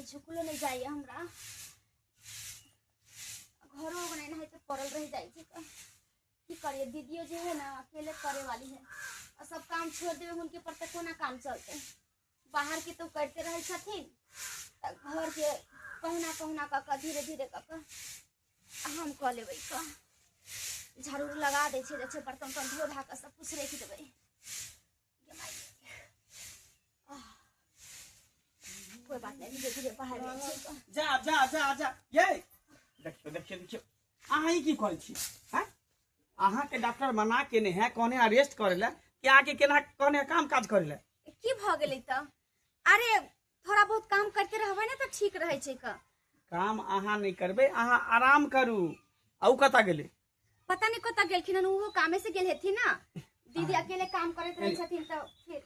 झुकलो नहीं जाइए हमरा घरों बनाए नहीं तो पड़ल रह जाए की करिए। दीदियों जो है ना अकेले करे वाली है और सब काम छोड़ देवे उनके पर तक कोना काम चलते बाहर के तो करते रहे छथिन घर के कहना कहना का धीरे धीरे हम कह लेबै का झाड़ू लगा दे छे बर्तन उर्तन धो धा के सब कुछ रख देबै। कोई बात नहीं धीरे धीरे बाहर जा जा जा जा ये देखियो देखियो देखियो अहाँ की करै छी हैं अहाँ के डॉक्टर मना केने है कोने अरेस्ट करेला कि आके केना कोने काम काज करेला की भ गेलै त। अरे थोड़ा बहुत काम करते रहबै ना तो ठीक रहे छै का। काम अहाँ नहीं करबे अहाँ आराम करू। औ कता गेले पता नहीं कता गेलखिन उहो कामे से गेल हेथिन ना दीदी अकेले काम करत रहे छथिन त फिर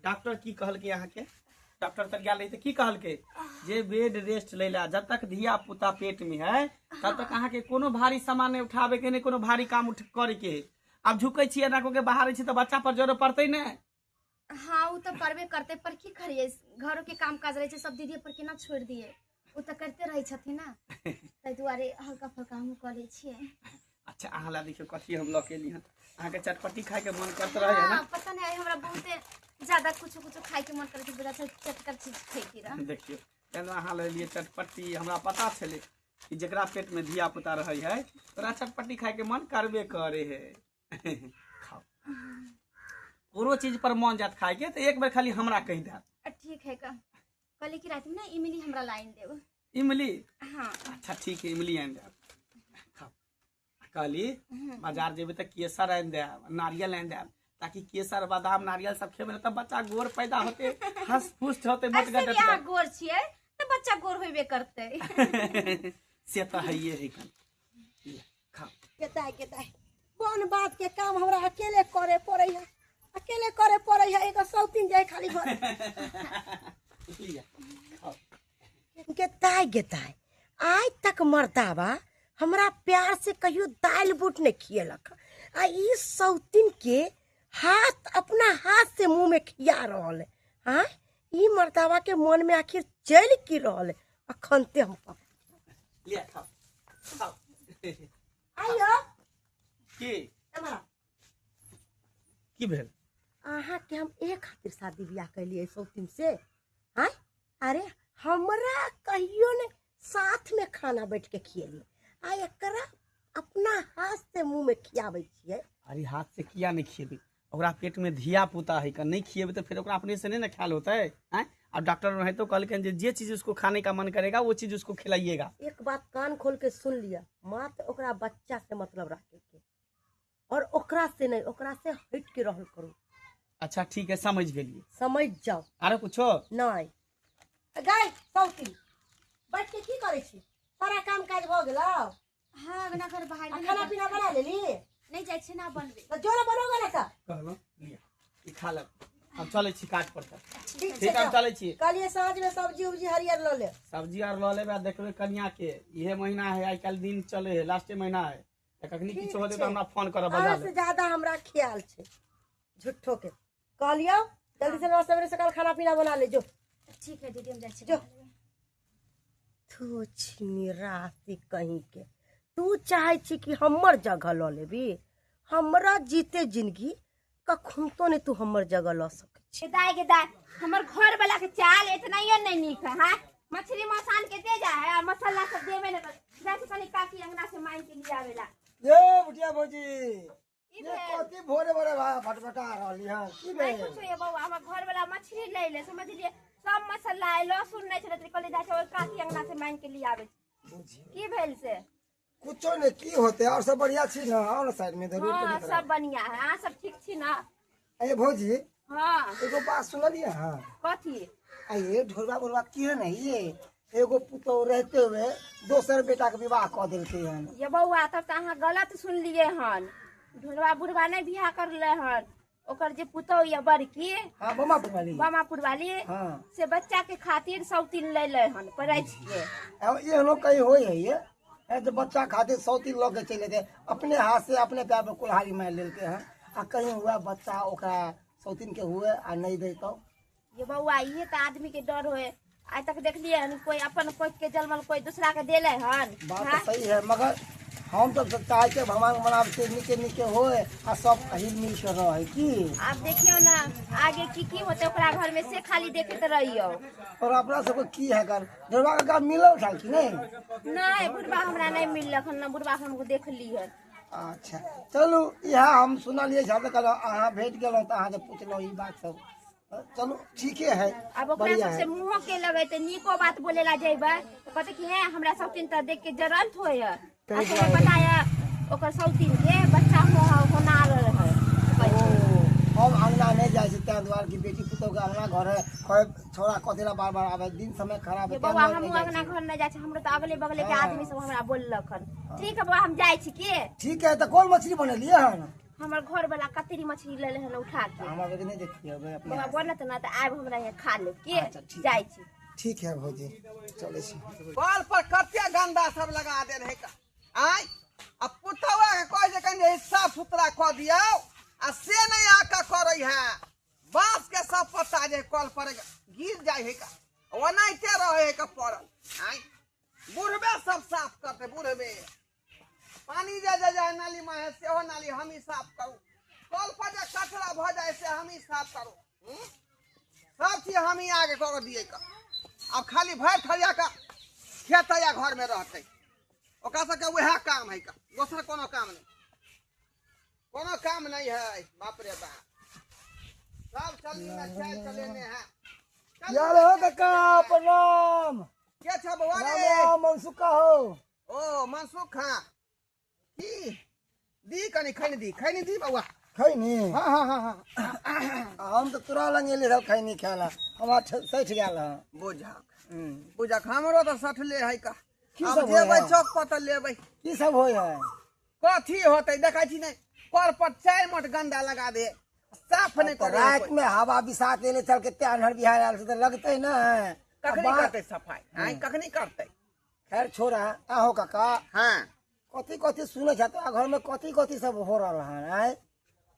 डॉक्टर की कहल के अहाँ के डॉक्टर तक गेल त की कहल के जे बेड रेस्ट लेला जब तक धिया पुता पेट में है तब तक अहाँ के कोनो भारी सामान नहीं उठावे के नहीं कोनो भारी काम उठ करे के। अब झुकै छी एना को के बाहर छी त बच्चा पर जरूरत पड़तै ने। हाँ वो तो करबे करते पर की करिए घरों के काम काज रहे छै सब दीदी पर केना छोड़ दिए वो तो करते रहे छथिन ना तै दुआरे हल्का फल्का हम क लै छियै। अच्छा अहाँ ला देखियो कथी हम ल के लिहन अहाँ के चटपटी खाए के मन करत रहे है ना। पता नहीं हमरा बहुते ज्यादा कुछ कुछ खाए के मन करे छै बड़ा चटकर चीज खैती रह। देखियो एना अहाँ ले लिए चटपटी हमरा पता छले कि जेकरा पेट में धिया पुता रहे है तोरा चटपटी खाए के मन करबे करे है। खाओ कोनो चीज पर मन जात खाए के तो एक बार खाली हमरा कह दे। ठीक है का कल की रात में ना इमली हमरा लाइन देब। इमली हां अच्छा ठीक है इमली आइन दे। खाओ काली बाजार जेबे त केसर आइन दे नारियल आइन दे ताकि केसर बादाम नारियल सब खेबे तब बच्चा गोर पैदा होते हंस पुष्ट होते मोटगट अच्छा गोर छिए त बच्चा गोर होबे करते। से त है ये है कन खाओ केताय कौन बात के काम हमरा अकेले करे पड़े है अकेले करे पड़े है एगो सौतीन जाए खाली घर। गेताय आज तक मर्दावा हमरा प्यार से कहियो दाल बूट नहीं खियलक आ ई सौतीन के हाथ अपना हाथ से मुंह में खिया रहल है। हाँ ई मर्दावा के मन में आखिर चल की रहल है अखनते हम ले खाओ खाओ आइयो की भेल अहाँ के हम एक खातिर शादी ब्याह कैलिए सौतीन से। हाँ अरे हमरा कहियो ने साथ में खाना बैठ के खियली आ एकरा अपना हाथ से मुंह में खियाबै छियै। अरे हाथ से किया नहीं खिएबे ओकरा पेट में धिया पुता है का नहीं खिएबे तो फिर ओकरा अपने से नहीं ना ख्याल होता है। और डॉक्टर है तो कल के जे चीज उसको खाने का मन करेगा वो चीज उसको खिलाइएगा। एक बात कान खोल के सुन लिया मात्र ओकरा बच्चा से मतलब रखे के और ओकरा से नहीं ओकरा से हट के रहल करू। अच्छा ठीक है समझ गेलिए समझ जाओ। अरे कुछो नहीं गाय सौतीन बैठ के की करे छी सारा काम काज भ गेल। हां ना घर बाहर खाना पीना बना लेली नहीं जाय छै ना बनबे तो जोर बनोगे ना त कहलो लिया ई खा ले हम चले छी काट पर ठीक ठीक हम चले छी कालिए साँझ में सब्जी उब्जी हरियर ल ले सब्जी आर ल लेबे देखबे कन्या के इहे महीना है आई कल दिन चले है लास्ट महीना है कखनी किछो होते तो हमरा फोन करब बजा ले। से ज्यादा हमरा ख्याल छै झुट्ठो के कहलियो जल्दी से सवेरे सकाल खाना पीना बना ले जो। ठीक है दीदी हम जाय छी जो तू छिनी राशि कहीं के तू चाहे छी कि हमर जगह ल लेबी हमरा जीते जिंदगी कखुन तो नहीं तू हमर जगह ल सके छी। गेदाय हमर घर वाला के चाल इतना ही नहीं नीक है। हां मछली मसान के दे जा है मसाला सब देवे ना जाके कनी काकी अंगना से मांग के ले आवेला। ये बुटिया भौजी ये कथी भोरे भोरे फटफटा रहली है की बे नहीं कुछ ये बाबू हमर घर वाला मछली ले ले समझ लिए सब मसाला है लहसुन नहीं छले कले जा के काकी अंगना से मांग के ले आवे की भेल से कुछो नहीं की होते और सब बढ़िया छी ना और साइड में जरूर हां सब बढ़िया है। हां सब ठीक छी ना। ए भौजी हां एगो बात सुनलिए हां कथी ये ढोलबा बोलबा की है नहीं ये एगो पुतो रहते हुए दोसर बेटा के विवाह क देलके हन। ये बउआ तब त अहाँ गलत सुन लिए हन ढोलवा बुढ़वा नहीं बियाह करले हन ओकर जे पुतो या बड़की हां बमापुर वाली हां से बच्चा के खातिर सौतीन ले ले हन परैछ के ये नो कहीं होय है ये जो बच्चा खातिर सौतीन लोग चले गए अपने हाथ से अपने पैर पर कुल्हाड़ी मार लेलके हैं आ कहीं हुआ बच्चा ओकरा सौतीन के हुए आ नहीं दे तो ये बउआ ये त आदमी के डर होए आज तक देख लिए हन कोई अपन कोई के जलमल कोई दूसरा के देले हन। बात हाँ? तो सही है, मगर हम तो चाहते भगवान मनाब से नीचे नीचे होए आ सब हिल मिल के रहे की। आप देखियो ना आगे की होते ओकरा घर में से खाली देखते रहियो। और अपना सबको की है कर देवा का मिलल था कि नहीं? नहीं बुढ़वा हमरा नहीं मिलल ना, बुढ़वा हमको देख ली है। अच्छा चलू यह हम सुनलिए जब तक अहाँ भेट गेलहुँ तो अहाँ से पूछलहुँ ई बात सब। चलू ठीके है, अब ओकरा बढ़िया सबसे है। मुँह के लगे तो निको बात बोलेला जेबे तो कहते कि है हमरा सौतीन त देख के जरत होय है। आपको पता है ओकर सौतीन के बच्चा होना रहे। हम अंगना नहीं जाए छी ताहि दुआरे की बेटी पुतौह के अंगना घर है, कोई छोरा कथी बार बार आवे, दिन समय खराब है। बाबा हम अंगना घर नहीं जाए छी, हमरो तो अगले बगले के आदमी सब हमरा बोललक हन। ठीक है बाबा हम जाए छी के। ठीक है तो कौन मछली बनेलिए हन? हमर घर वाला कतरी मछली ले हन उठा के। हमरा के नहीं देखिए अपने। बाबा बनत ना तो आब हमरा यहाँ खा ले के। अच्छा, ठीक। जाए छी। ठीक है भौजी चले छी। कल पर कते गंदा सब लगा दे रहे का आई अब पुतवा के कह जे कहीं साफ सुथरा क दियो आ से नहीं आका करे है। बांस के सब पत्ता जे कल पर गिर जाए है का ओनाइते रहे है का पड़ल। आई बुढ़बे सब साफ करते, बुढ़बे पानी जे जाए नाली में है से हो नाली हम ही साफ करू। कल पर जे कचरा भ जाए से हम ही साफ करू। सब चीज हम ही आगे कर दिए का। अब खाली भर थरिया का खेत या घर में रहते ओकरा सबके वह काम है का, दोसर कोनो काम नहीं, कोनो काम नहीं है। बाप रे बाप सब चलनी में चाय चलेने हैं। यार हो काका प्रणाम। के छ बउआ रे? राम मनसुका हो। ओ मनसुख हां की दी कनी खैनी दी बउआ। खैनी? हां हां हां हां हम तो तुरा लंग एले रह खैनी खाला, हमरा सठ गेल है। बुझा हमरो तो सठले है का। की अब सब जेबै होय? चौक पर त लेबै की सब होय है? कथी होतै देखै छी नहीं पर 4 मट गंदा लगा दे, साफ नहीं तो कर रात में हवा बिसात एले चल के त्यानहर बिहार आल से तो लगते ना। कखनी करते सफाई आई कखनी करते। खैर छोड़ा आहो काका, हां कथी कथी सुने छत घर में कथी कथी सब हो रहा है?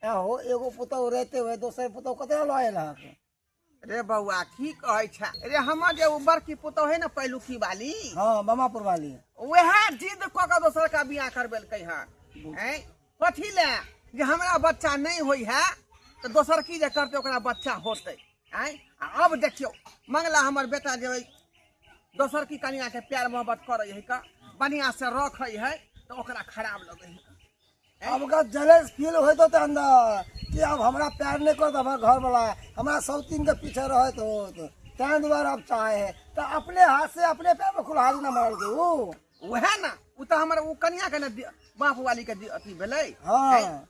आहो एगो पुतौ रहते हुए दोसर पुतौ कते लायल है? रे बउआ की कहै छ रे, हमर जे उबर की पुतौ है ना पहलुकी वाली, हाँ बमापुर वाली, वह जिद क के दोसर का बियाह करबेलकै हन। हैं कथी ले जे हमरा बच्चा नहीं होई है तो दोसर की जे करते ओकरा बच्चा होतै। हैं अब देखियो मंगला हमर बेटा जे दोसर की कनिया के प्यार मोहब्बत करे है का, बढ़िया से रखै है तो ओकरा खराब लगे है। अब का जलेस फील होय तो अंदर कि अब हमरा प्यार नहीं करता हमारा घर वाला, हमरा सौतीन के पीछे रहे तो तैं दुआरे अब चाहे है तो अपने हाथ से अपने पैर में कुल्हाड़ी न मारल के वो। वह ना उ तो हमर उ कनिया के ना बाप वाली के अथी भेलै। हाँ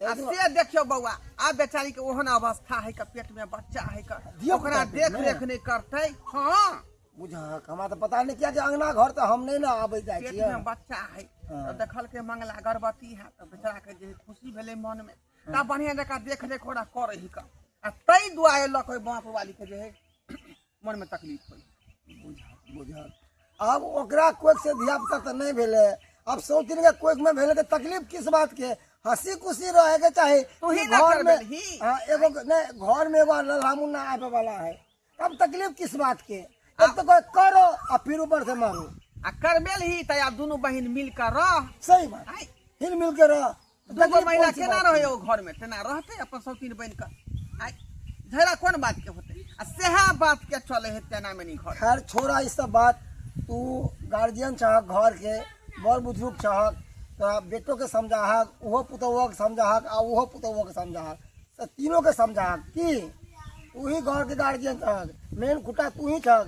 आ से देखियो बउआ आ बेचारी के ओहन अवस्था है का, पेट में बच्चा है का, दियो ओकरा पुता देख पेट में। रेख नहीं करते। हाँ बुझा हमरा तो पता नहीं क्या कि अंगना घर तो हम नहीं ना आबे जाए पेट छियै। में बच्चा है हाँ। तो देखल के मंगला गर्भवती है तो बेचारा के जे खुशी भेले मन में ता बढ़िया जका देख रेख ओकरा करे ही का। आ तई दुआरे लक बाप वाली के जे है मन में तकलीफ होई। बुझल अब ओकरा कोख से धिया पुता तो नहीं भेले, अब सौतीन के कोख में भेले के तकलीफ किस बात के? हंसी खुशी रहे के चाहे। तू ही ना घर में करबेलही। हाँ, एगो नहीं घर में एगो लल्हामुन ना आवे वाला है, अब तकलीफ किस बात के? अब तो कोई करो और फिर ऊपर से मारो। आ करबेल ही त अब दोनों बहन मिल कर रह। सही बात, आई हिल मिल के रह। दूगो तकलीफ महिला कौन सी केना बात रहे के? ओ घर में तेना रहते अपन सौतीन बन कर। आई झगड़ा कौन बात के होते आ सेहा बात के चले है तेना में नहीं घर। खैर छोड़ा इस सब बात, तू गार्जियन चाह घर के बड़ बुजुर्ग चाह तो बेटो के समझाहक, उहो पुतौह के समझाहक आ उहो पुतौह के समझाहक, तो तीनों के समझाहक की तू ही घर के गार्जियन चाह, मेन खुटा तू ही चाह,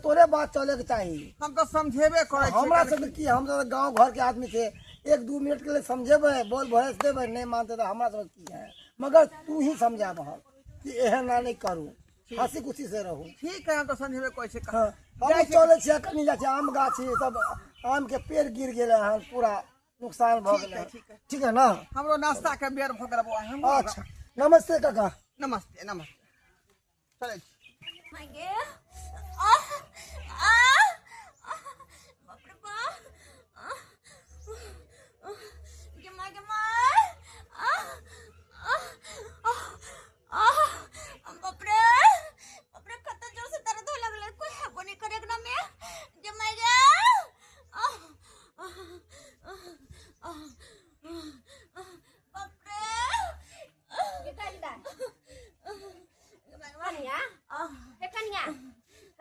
तोरे बात चले के चाहिए। हम तो समझेबे करे छी। हमरा सब की हम तो गांव घर के आदमी थे, 1-2 मिनट के लिए समझेबे, बोल भैंस देबे, नहीं मानते तो हमरा सब की है, मगर तू ही समझा बहल कि एहन ना नहीं करू, हंसी खुशी से रहू। ठीक है हम तो समझेबे कैसे कर। हाँ, हम चले छियै कनी जा आम गाछी सब आम के पेड़ गिर गेले हन, पूरा नुकसान भ ठीक गेले है, हन। ठीक है। ठीक है ना? हमरो नाश्ता के बेर भ गेल बउआ। हम अच्छा नमस्ते काका। नमस्ते नमस्ते चले छी। मागे बाप रे बाप के मागे बाप रे कत जोर से दर्द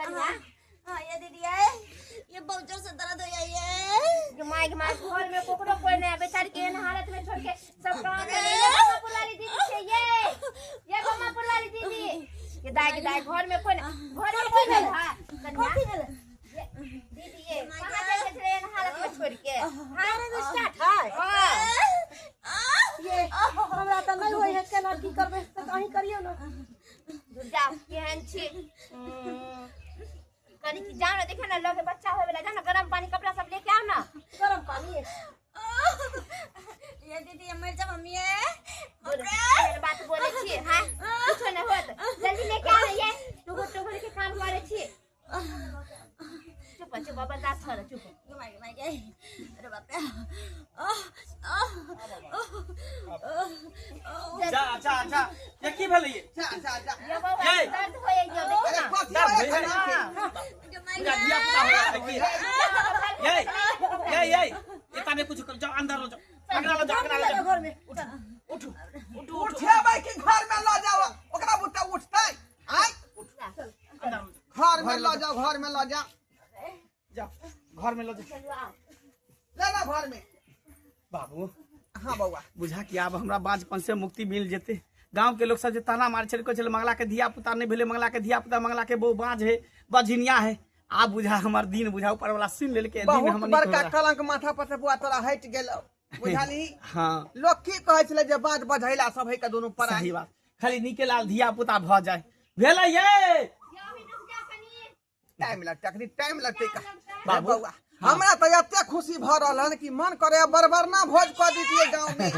कन्या हाँ ये दीदी है, ये बहुत जोर से दर्द हो रही है। माइक घर में कोकरो कोई नहीं बेचारी के एहन हालत में छोड़ के सब काम करे ये गम्मापुर वाली दीदी छे ये गम्मापुर वाली दीदी ये दाई घर में कोई नहीं हां कन्या दीदी ये कहां चले थे एहन हालत में छोड़ के हां स्टार्ट है ये हमरा त नहीं होई है, केना की करबे त कहीं करियो ना। दुर्गा केहन छी कनी की जाओ ना देखे ना लगे बच्चा होवे वाला जाओ ना गरम पानी कपड़ा सब लेके आओ ना गरम पानी है। ये दीदी ये मर जा मम्मी है। मेरे बात बोले छी हां कुछ नहीं होत जल्दी लेके आ ये टुगुर के काम करे छी चुप बाबा दास कर चुप माय गए, अरे बाप रे। अच्छा ये की भेलै ये ये बाबा दर्द होए जो देखो ना दर्द है पूरा दिया पता हो रहा है ये ताने कुछ कर जाओ अंदर लो जाओ अगला लो घर में उठो उठे भाई के घर में ला जाओ, ओकरा बुट्टा उठतै आय घर में ला जाओ, घर में ला जाओ, जाओ घर में लो जाओ ले ना घर में। बाबू हाँ बउआ बुझा कि अब हमरा बाजपन से मुक्ति मिल जेते। गांव के लोग सब जे ताना मार छल मंगला के धिया पुता नहीं भेले, मंगला के धिया पुता मंगला के वो बाज है बझिनिया है। आप बुझा हमर दिन बुझा ऊपर वाला सुन लेल के दिन बहुत हमर बड़का कलंक माथा पर से बुआ तोरा हट गेलो बुझाली। हां लोग की कहै छले जे बाज बझैला सब है के दोनों पर सही बात खाली निके लाल धिया पुता भ जाए भेलै ये टाइम लगते का बाबू, बउआ हमरा तो एते खुशी भ रहल हन कि मन करे बरबरना भोज कर दीजिए गांव में।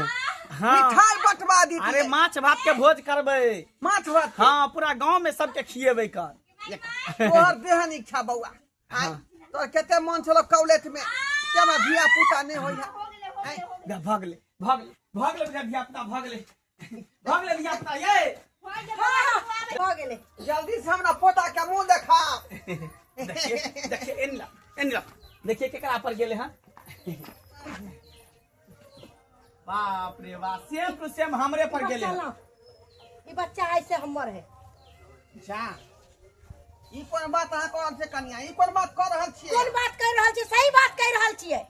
हाँ मिठाई बंटवा दीजिए। अरे माछ भात के भोज करबे माछ भात हाँ पूरा गांव में सबके खिएबे कर तोहर देहन इच्छा बउआ आय तोर केते मन छलो कौलेट में केमा धिया पुता नहीं होई है। भगले धिया पुता भगले धिया पुता ये हो गेले। जल्दी से हमरा पोता के मुंह देखा। देखिए एनला देखिए केकरा पर गेले हां बाप रे बाप सेम टू सेम हमरे पर गेले चलो ये बच्चा ऐसे हमर है। जा ई कोन बात अहाँ कहल छै कन्या, ई कोन बात कर रहल छियै? कोन बात कह रहल छी? सही बात कह रहल छियै।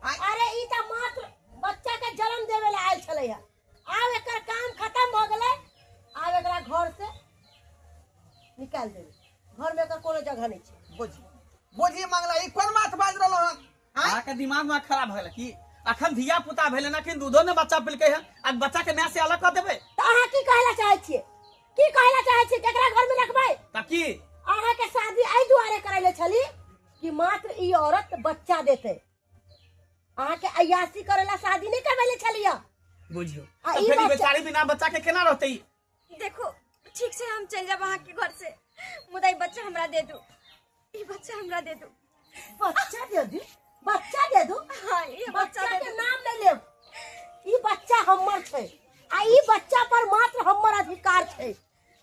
आय अरे ई त मात्र बच्चा के जन्म देवे ला आयल छलै है, आब एकर काम खत्म भ गेलै, आब एकरा घर से निकाल देबै, घर में एकर कोनो जगह नहीं छै। बोझी मंगला ई कोन बात बाज रहल हन? आ के दिमाग में खराब भ गेल की अखन धिया पुता भेले ना कि दूधो ने बच्चा पिलके है आज बच्चा के मां से अलग कर देबे त अहाँ की कहला चाहै छियै? की कहला चाहै छियै? केकरा घर में रखबै? त की अहाँ के शादी एहि दुआरे करैले छली कि मात्र ई औरत बच्चा देते, अहाँ के अयासी करेला शादी नहीं करवैले छलिया। बुझियो आ तो ई फिर ई बच्चा- बेचारी बिना बच्चा के केना रहतै? देखो ठीक से हम चल जाब वहाँ के घर से, मुदा ई बच्चा हमरा दे दू, ई बच्चा हमरा दे दू। बच्चा दे दू, बच्चा दे दू। हाँ ये बच्चा बच्चा दे के दू। नाम ले लेब, ई बच्चा हमर छै आ ई बच्चा पर मात्र हमर अधिकार छै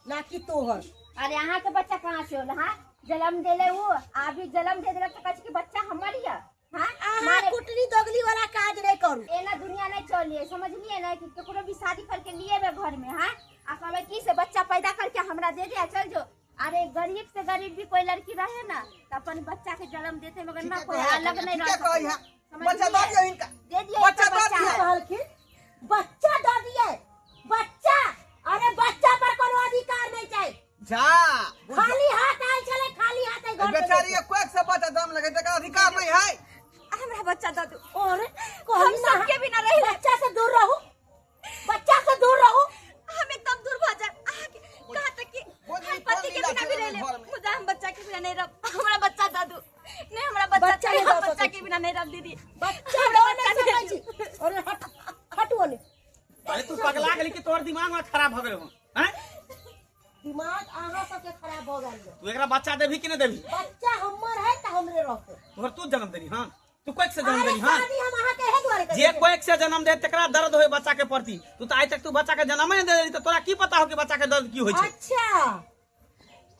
ना कि तोहर। अरे यहाँ के बच्चा कहाँ से होला हाँ जन्म देले वो अभी जन्म दे देलक तो कहै छै कि बच्चा हमर हिया हाँ अहाँ कुटली दोगली वाला काज नहीं करू। एना दुनिया नहीं चलिए समझलिए ना कि केकरो भी शादी करके लिए बे घर में हाँ आ कहबे की से बच्चा पैदा करके हमरा दे दे चल जो। अरे गरीब से गरीब भी कोई लड़की रहे ना तो अपन बच्चा के जन्म देते मगर ना कोई अलग नहीं रह बच्चा दे दियो इनका, दे दिए बच्चा दे बच्चा दियो। है। कहलखिन बच्चा दे दिए, बच्चा, अरे बच्चा पर कोनो अधिकार नहीं छै। जा खाली हाथ आयल छले, खाली हाथ आई घर पे बेचारी देखो। कोई से बच्चा दम लगे तकर अधिकार नहीं है। हमरा बच्चा दे दू। और हम कहली ना सबके बिना रही ले। बच्चा से दूर रहू, बच्चा से दूर रहू। हम एकदम दूर भ जाए कहा तक कि हम पति के बिना भी रह ले, मुदा हम बच्चा के बिना नहीं रह। हमरा बच्चा दे दू, नहीं हमरा बच्चा बच्चा चाहिए, नहीं हम दे बच्चा सकती। के बिना नहीं रह दीदी। बच्चा हमरा लो बच्चा नहीं दे सकय दू। छी। और हटू ने अरे तू पगला गेली कि तोहर दिमाग में खराब भ गेल हैं? दिमाग अहाँ सबके खराब हो गइल। तू एकरा बच्चा देबी कि नहीं देबी? बच्चा हमर है त हमरे रहते। तोहर तू जन्म देली हां तू कोई से जन्म अरे देली हां शादी हम अहाँ के है द्वारे जे कोई से जन्म दे तकरा दर्द होय बच्चा के प्रति। तू तो आज तक तू बच्चा के जन्म नहीं दे देली तो तोरा की पता हो कि बच्चा के दर्द की होय छै? अच्छा,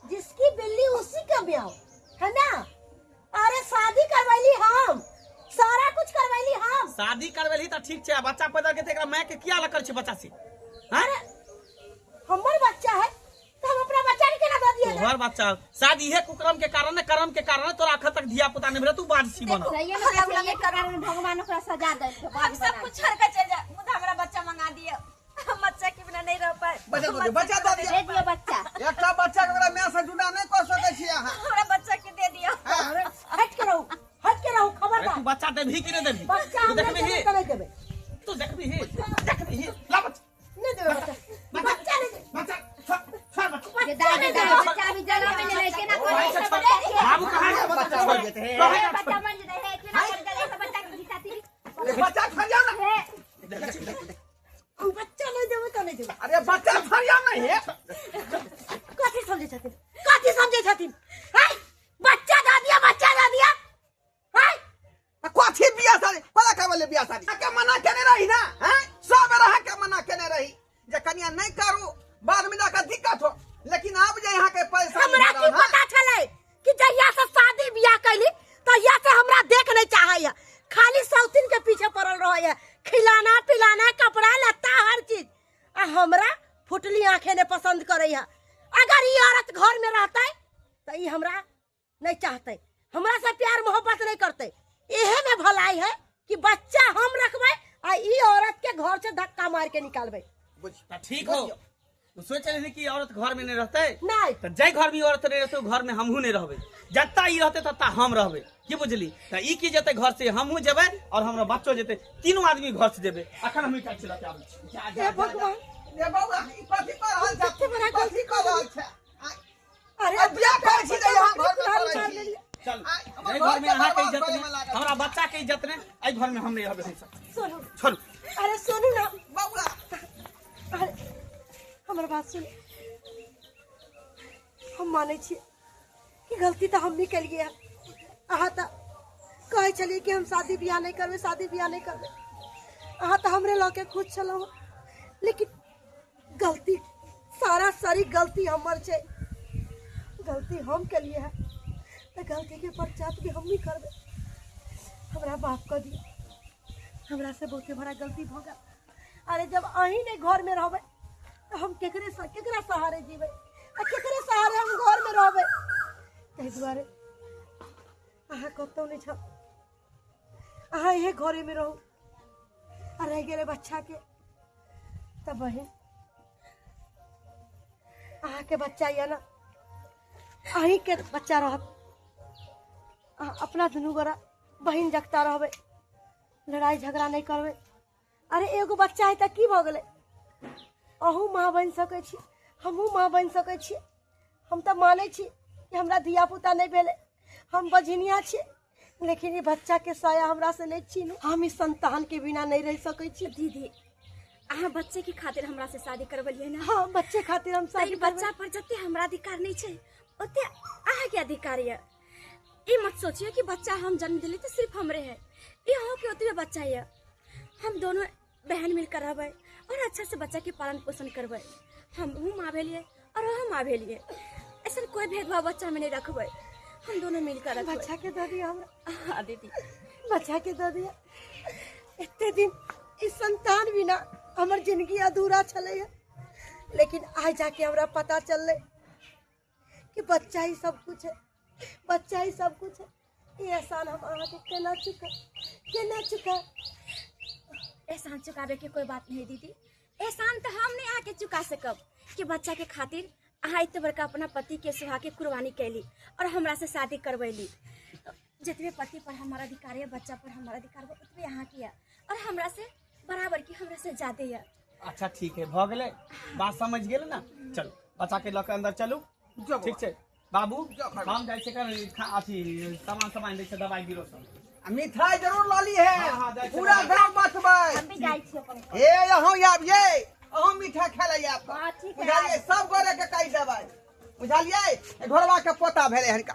जिसकी बिल्ली उसी का ब्याह है ना। अरे शादी करवैली हम, सारा कुछ करवैली हम। शादी करवेली त ठीक छै, बच्चा पैदा के एकरा माय के किया लकर छै बच्चा से? हैं? हमर बच्चा है तो हम अपना बच्चा के केना दे दिए? तोहर बच्चा शायद इहे कुकर्म के कारण कर्म के कारण तोरा अखर तक धिया पुता नहीं भेल तू बादसी बन सही में ये कारण भगवान ओकरा सजा दे हम सब कुछ छोड़ के चल जा मुझे हमारा बच्चा मंगा दिया हम बच्चा के बिना नहीं रह पाए बच्चा दे दिया दे दियो बच्चा एकटा बच्चा के मैं से जुड़ा नहीं कर सकै छी अहाँ हमारा बच्चा के दे दिया हट के रहो खबरदार तू बच्चा देबही कि नहीं देबही बच्चा तू हमरा देखबही के नहीं देबे तू देखबही ला बच्चा नहीं देबे बच्चा नहीं देबे बच्चा छोड़ बच्चा ये दादा बच्चा अभी जगह में नहीं के ना कोई बाबू कहां है बच्चा छोड़ देते हैं बच्चा मन जे है कि ना कर गले तो बच्चा की दिखाती बच्चा खा जा ना बच्चा नहीं देबे तो नहीं देबे अरे बच्चा खा जा नहीं है कथी समझे छथिन हाय बच्चा दा दिया हाय कथी बियाह शादी पता का बोले बियाह शादी के मना केने रही ना हैं सब रहा के मना केने रही जे कनिया नहीं करू बाद में जाकर दिक्कत हो लेकिन अब जे यहाँ के पैसा हमरा की पता चले कि जहिया से शादी बियाह कैली तहिया से हमरा देख नहीं चाहैया खाली सौतीन के पीछे पड़ल रहैया खिलाना पिलाना कपड़ा लत्ता हर चीज आ हमरा फुटली आंखें ने पसंद करैया अगर ये औरत घर में रहते तो ये हमरा नहीं चाहते हमरा से प्यार मोहब्बत नहीं करते एहे में भलाई है कि बच्चा हम रखबे आ ई औरत के घर से धक्का मार के निकालबे तो ठीक हो तू सोच रही कि औरत घर में नहीं रहते नहीं तो जय घर में औरत नहीं रहते घर में हमहू नहीं रहबे जत्ता ई रहते तत्ता हम रहबे की बुझली तो ई की जते घर से हमहू जेबे और हमरा बच्चो जेते तीनों आदमी घर से जेबे अखन हम इटा चला के आबै छी हे भगवान ये बौआ ई कथी कर रहल छ कते बड़ा कथी कर रहल छ अरे अब बियाह कर छी जे यहाँ घर में मार करै छी लेलिए। चल जय घर में अहाँ के इज्जत ने हमरा बच्चा के इज्जत ने आई घर में हम नहीं रहबे हम सब सुनो छोड़ अरे सुनू ना बौआ अरे हमर बात सुन हम माने छी कि गलती तो हम भी कलिए अहाँ तो कहे चलिए कि हम शादी ब्याह नहीं करबे अहाँ तो हमरे लौके खुद चलो लेकिन गलती सारी गलती हमर छे गलती हम कलिए है तो गलती के पश्चात भी हम ही करबे हमरा बाप कर दिया हमरा से बहुते बड़ा गलती भ गया अरे जब अही ने घर में रहबे तो हम केकरा सहारे जीवे आ केकरे सहारे हम घर में रहबे तै दुआरे अहाँ कतौ नहीं छ अहाँ ये घरे में रहू आ रह गेले बच्चा के तब बहन अहाँ के बच्चा या ना अही के बच्चा रहत अपना दुनू गोरा बहन जगता रहबे लड़ाई झगड़ा नहीं करबे अरे एगो बच्चा है त की भ गेले अहू माँ बन सकै छी हमहू माँ बन सकै छी हम तो माने छी कि हमरा धिया पुता नहीं भेले हम बझिनिया छी लेकिन ये बच्चा के साया हमरा से नहीं छीनू हम इस संतान के बिना नहीं रह सकै छी दीदी अहाँ बच्चे की खातिर हमरा से शादी करबलिए ना हाँ बच्चे खातिर हम शादी बच्चा पर जते हमरा अधिकार नहीं छे ओते अहाँ के अधिकार है ई मत सोचिए कि बच्चा हम जन्म दिले तो सिर्फ हमरे है ई हो के ओतबे बच्चा है हम दोनों बहन मिलकर रहबे और अच्छा से बच्चा के पालन पोषण करबे हम माँ भेलिए और हम माँ भेलिए ऐसा कोई भेदभाव बच्चा में नहीं रखबे हम दोनों मिलकर रखबे बच्चा के दे दिया हमरा हाँ दीदी बच्चा के दे दिया इतने दिन इस संतान बिना हमर जिंदगी अधूरा चले लेकिन आज जाके हमरा पता चल कि बच्चा ही सब कुछ है बच्चा ही सब कुछ है ये एहसान हम अहाँ के केना चुका एहसान चुकावे के कोई बात नहीं दीदी एहसान तो हम नहीं आके चुका सकब कि बच्चा के खातिर अहाँ इतने बड़का अपना पति के सुहा के कुर्बानी कैली और हमरा से शादी करवैली जितने पति पर हमारा अधिकार है बच्चा पर हमारा अधिकार है उतने यहाँ किया और हमरा से बराबर की हमरा से ज्यादा है अच्छा ठीक है भ गेले बात समझ गेल ना चल बच्चा के लके अंदर चलू ठीक छै बाबू हम जाय छै अथी सामान दै छै दवाई बीरो सब मिठाई जरूर लाली है हाँ, हाँ, पूरा गांव बटबै हम भी जाई छी अपन हे यहाँ आबिये अहूँ मीठा खेलै आप हाँ, ठीक है। बुझलिए सब गोरे के कहि देबै बुझलिए घरवा के पोता भेले हनका